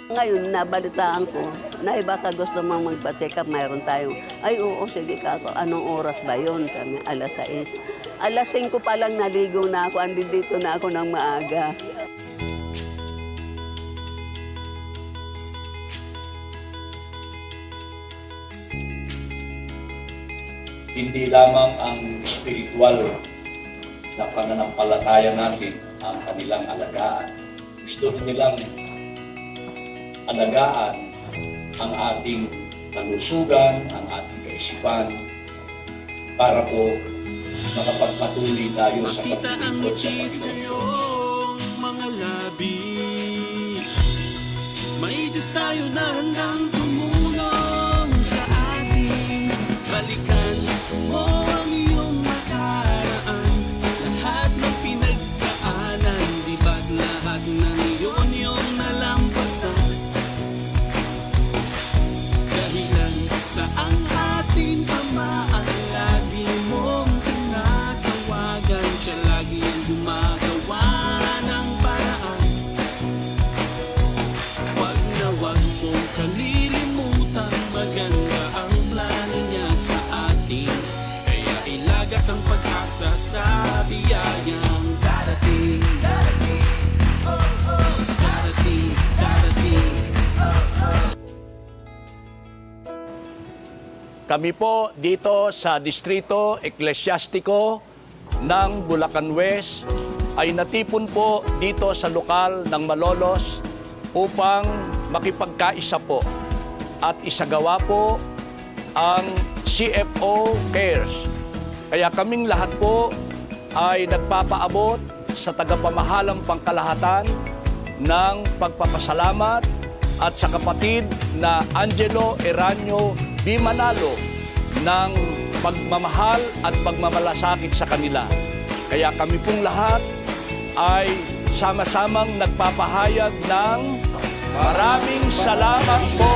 Ngayon, nabalitaan ko, na baka gusto mong magpa-check up, mayroon tayong, ay oo, sige kako, anong oras ba yun? Kami, alas 6. Alas 5 pa lang naligo na ako, andito na ako ng maaga. Hindi lamang ang spiritual na pananampalataya natin ang kanilang alagaan. Gusto nilang alagaan ang ating kalusugan, ang ating kaisipan, para po makapagpatuloy tayo sa paglilingkod sa Panginoon. Mga labi, may Diyos tayo na handang tumulong sa atin. Balikan mo ang iyong nakaraan, lahat ng pinagdaanan, di ba't lahat ng iyon yung nalampasan? Dahilan sa ang ating Ama ang lagi mong tinatawagan, siya lagi ang gumagawa ng paraan. Wag na wag mong kalilimutan, maganda ang plano niya sa atin. Kaya ilagat ang pag-asa sa biyayang darating. Darating, oh oh, darating, darating. Kami po dito sa Distrito Eklesyastiko ng Bulacan West ay natipon po dito sa lokal ng Malolos upang makipagkaisa po at isagawa po ang CFO Cares. Kaya kaming lahat po ay nagpapaabot sa tagapamahalang pangkalahatan ng pagpapasalamat at sa kapatid na Angelo Eranio B. Manalo ng pagmamahal at pagmamalasakit sa kanila. Kaya kami pong lahat ay sama-samang nagpapahayag ng maraming salamat po.